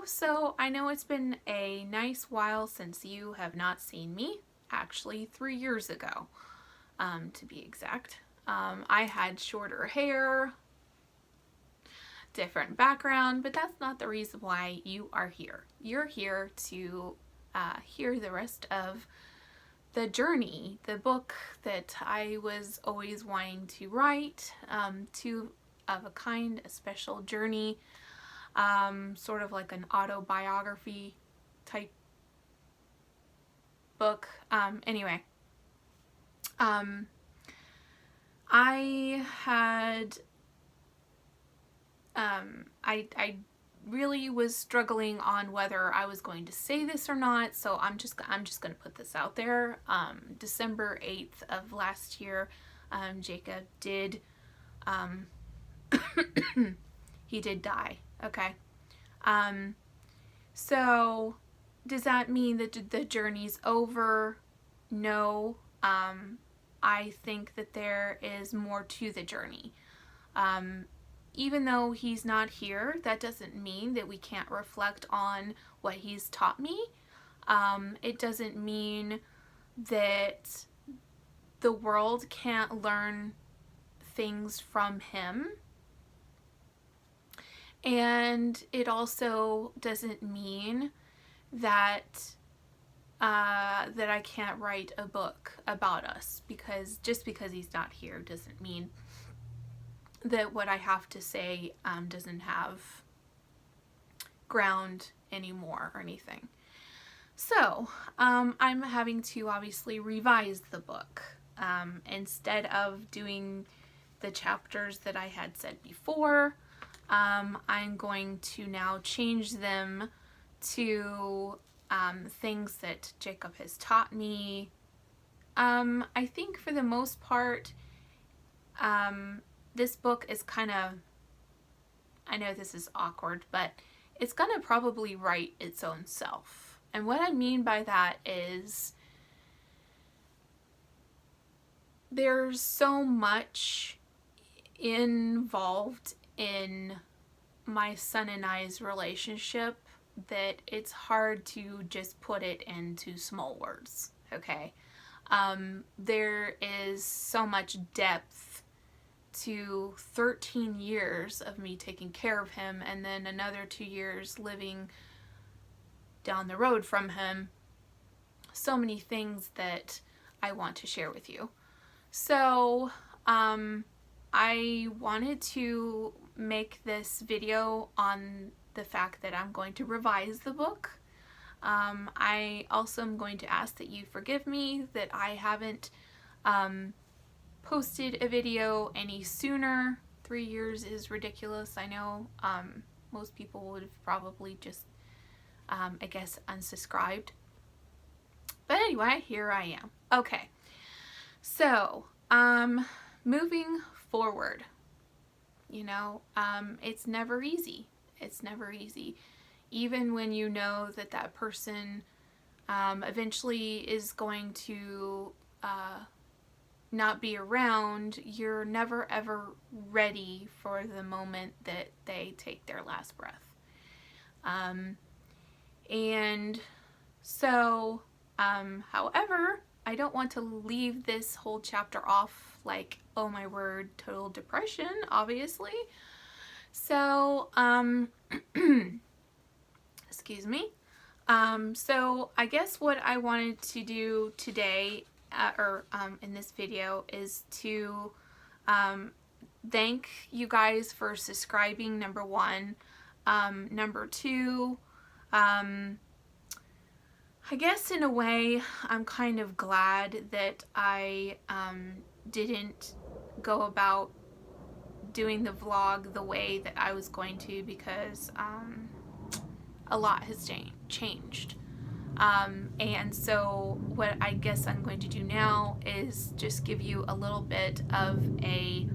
So I know it's been a nice while since you have not seen me. Actually, 3 years ago, to be exact. I had shorter hair, different background, but that's not the reason why you are here. You're here to hear the rest of the journey, the book that I was always wanting to write, two of a kind, a special journey, sort of like an autobiography type book. Anyway, I had, I really was struggling on whether I was going to say this or not, so I'm just going to put this out there. December 8th of last year, Jacob did, he did die, okay? So does that mean that the journey's over? No. I think that there is more to the journey. Even though he's not here, that doesn't mean that we can't reflect on what he's taught me. It doesn't mean that the world can't learn things from him. And it also doesn't mean that that I can't write a book about us, because just because he's not here doesn't mean that what I have to say doesn't have ground anymore or anything. So I'm having to obviously revise the book. Instead of doing the chapters that I had said before, I'm going to now change them to things that Jacob has taught me. I think for the most part, this book is kind of, I know this is awkward, but it's going to probably write its own self. And what I mean by that is there's so much involved in my son and I's relationship that it's hard to just put it into small words, okay? There is so much depth to 13 years of me taking care of him, and then another 2 years living down the road from him. So many things that I want to share with you. So I wanted to make this video on the fact that I'm going to revise the book. I also am going to ask that you forgive me that I haven't posted a video any sooner. 3 years is ridiculous. I know most people would have probably just, I guess, unsubscribed. But anyway, here I am. Okay, so moving forward, you know, it's never easy. It's never easy. Even when you know that that person eventually is going to not be around, you're never ever ready for the moment that they take their last breath. And so, however, I don't want to leave this whole chapter off like, oh my word, total depression, obviously. So, excuse me. So I guess what I wanted to do today, in this video, is to thank you guys for subscribing, number one. Number two, I guess in a way, I'm kind of glad that I didn't go about doing the vlog the way that I was going to, because a lot has changed. And so what I guess I'm going to do now is just give you a little bit of a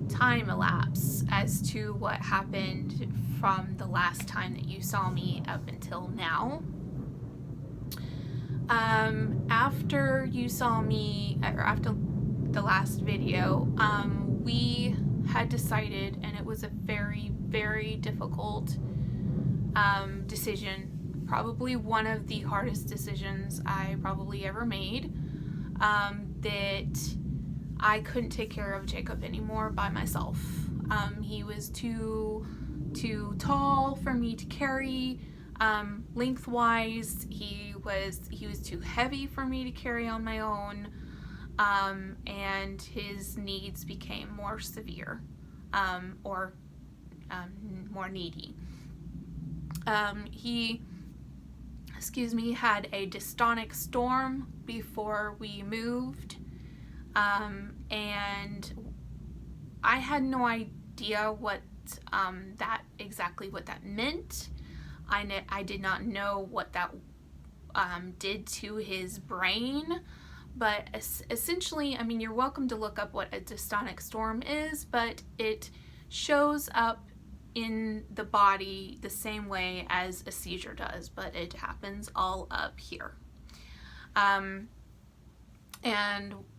time elapse as to what happened from the last time that you saw me up until now. After you saw me, or after the last video, we had decided, and it was a very, very difficult decision, probably one of the hardest decisions I probably ever made, that I couldn't take care of Jacob anymore by myself. He was too tall for me to carry. Lengthwise, he was too heavy for me to carry on my own, and his needs became more severe, or more needy. He had a dystonic storm before we moved, and I had no idea what that meant. I did not know what that did to his brain, but essentially, I mean, you're welcome to look up what a dystonic storm is, but it shows up in the body the same way as a seizure does, but it happens all up here. And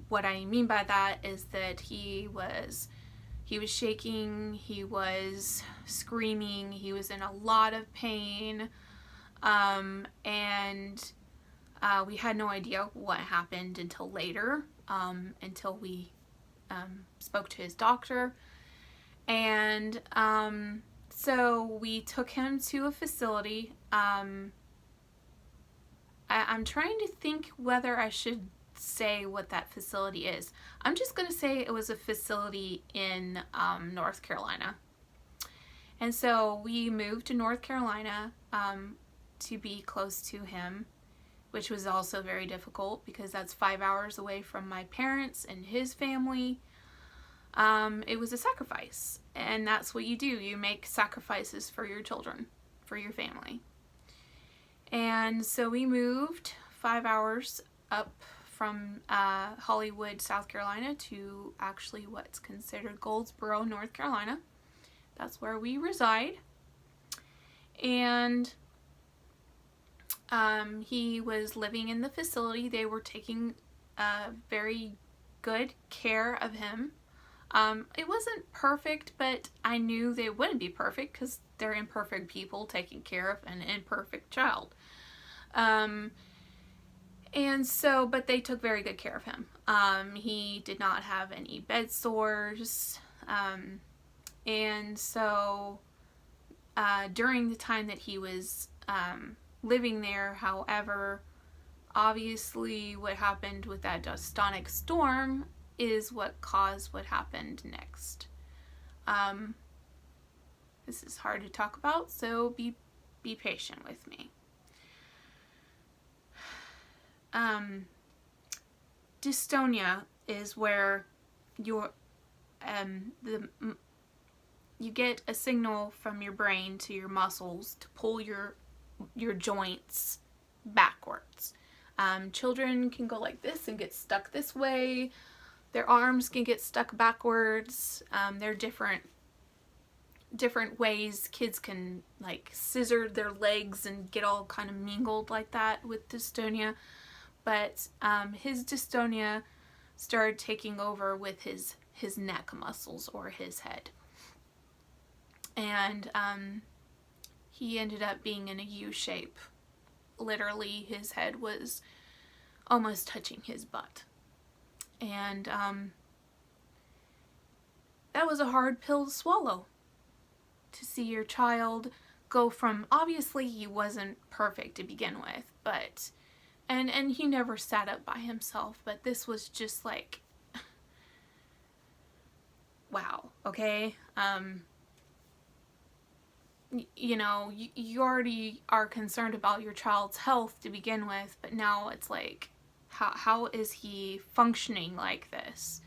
what I mean by that is that he was shaking, he was screaming, he was in a lot of pain, and we had no idea what happened until later, until we spoke to his doctor. And so we took him to a facility. I'm trying to think whether I should say what that facility is. I'm just going to say it was a facility in North Carolina. And so we moved to North Carolina to be close to him, which was also very difficult because that's 5 hours away from my parents and his family. It was a sacrifice, and that's what you do. You make sacrifices for your children, for your family. And so we moved 5 hours up from Hollywood, South Carolina, to actually what's considered Goldsboro, North Carolina. That's where we reside. And he was living in the facility. They were taking very good care of him. It wasn't perfect, but I knew they wouldn't be perfect because they're imperfect people taking care of an imperfect child. And so, but they took very good care of him. He did not have any bed sores. And so, during the time that he was living there, however, obviously what happened with that dystonic storm is what caused what happened next. This is hard to talk about, so be patient with me. Dystonia is where you get a signal from your brain to your muscles to pull your joints backwards. Children can go like this and get stuck this way. Their arms can get stuck backwards. There are different ways kids can like scissor their legs and get all kind of mingled like that with dystonia. But his dystonia started taking over with his neck muscles or his head. And he ended up being in a U shape. Literally, his head was almost touching his butt. And that was a hard pill to swallow. To see your child go from, obviously he wasn't perfect to begin with, but and he never sat up by himself, but this was just like, wow, okay? You know, you already are concerned about your child's health to begin with, but now it's like, how is he functioning like this?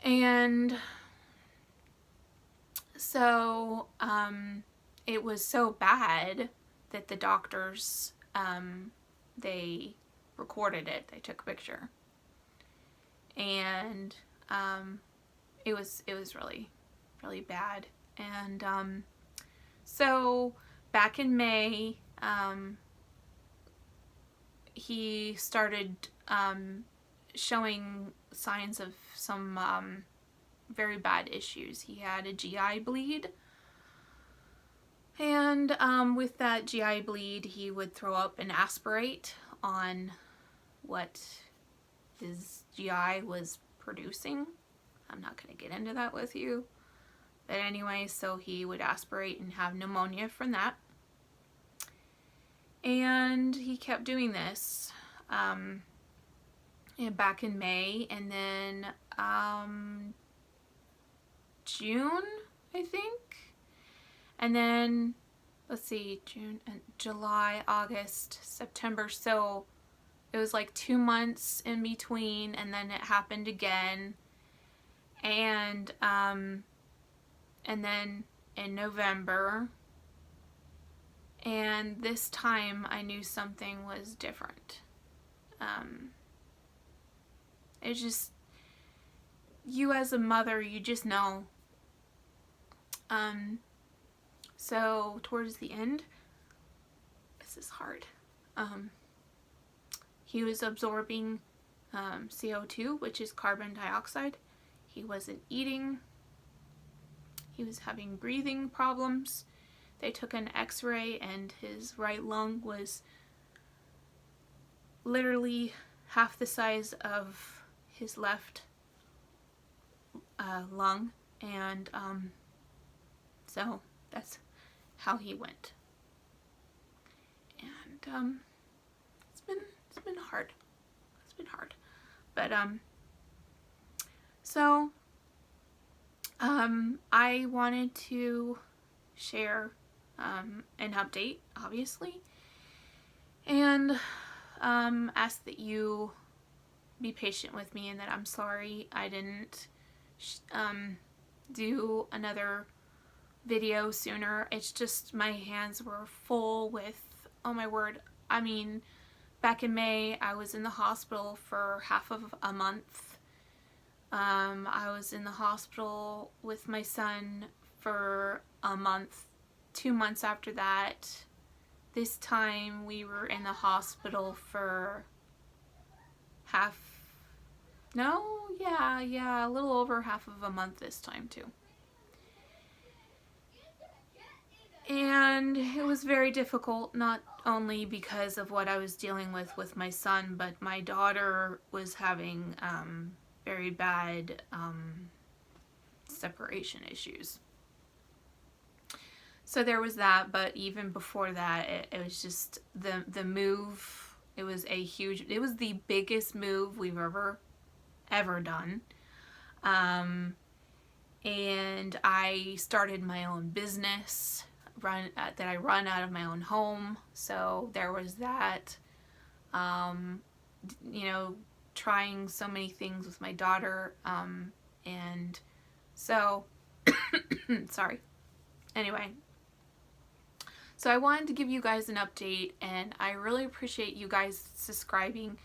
And so it was so bad that the doctors, they recorded it. They took a picture. And it was really, really bad. And so back in May, he started showing signs of some very bad issues. He had a GI bleed, and with that GI bleed, he would throw up and aspirate on what his GI was producing. I'm not going to get into that with you. But anyway, so he would aspirate and have pneumonia from that. And he kept doing this back in May, and then June, I think. And then, let's see, June and July, August, September. So it was like 2 months in between, and then it happened again. And then in November, and this time I knew something was different. It's just, you as a mother, you just know. So towards the end, this is hard. He was absorbing CO2, which is carbon dioxide. He wasn't eating. He was having breathing problems. They took an x-ray, and his right lung was literally half the size of his left lung, and so that's how he went. And it's been hard. It's been hard. But so I wanted to share an update, obviously, and ask that you be patient with me, and that I'm sorry I didn't do another video sooner. It's just my hands were full with, oh my word, I mean, back in May I was in the hospital for half of a month. I was in the hospital with my son for a month. 2 months after that, this time we were in the hospital for a little over half of a month this time too. And it was very difficult, not only because of what I was dealing with my son, but my daughter was having very bad separation issues. So there was that, but even before that, it was just the move. It was the biggest move we've ever done. And I started my own business that I run out of my own home. So there was that, trying so many things with my daughter. And so, sorry. Anyway. So I wanted to give you guys an update, and I really appreciate you guys subscribing.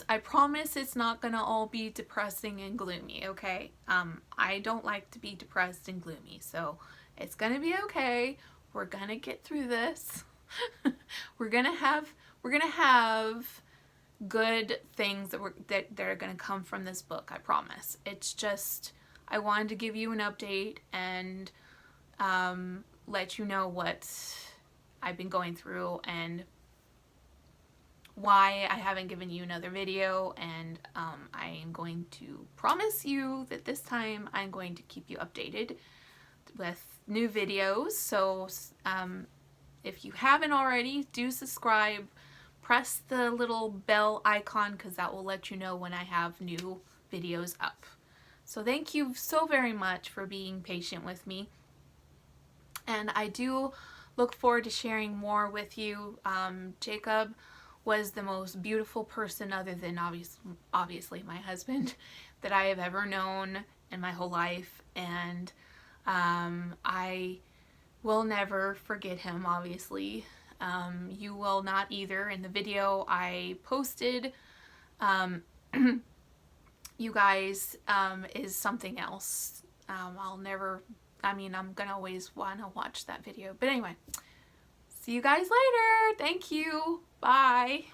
I promise it's not gonna all be depressing and gloomy, okay? I don't like to be depressed and gloomy, so it's gonna be okay. We're gonna get through this. we're gonna have good things that are gonna come from this book, I promise. It's just, I wanted to give you an update and let you know what I've been going through and why I haven't given you another video, and I am going to promise you that this time I'm going to keep you updated with new videos. So if you haven't already, do subscribe, press the little bell icon, because that will let you know when I have new videos up. So thank you so very much for being patient with me, and I do look forward to sharing more with you. Jacob was the most beautiful person, other than obviously my husband, that I have ever known in my whole life, and I will never forget him, obviously. You will not either. In the video I posted, you guys, is something else. I'm gonna always want to watch that video. But anyway, see you guys later. Thank you. Bye.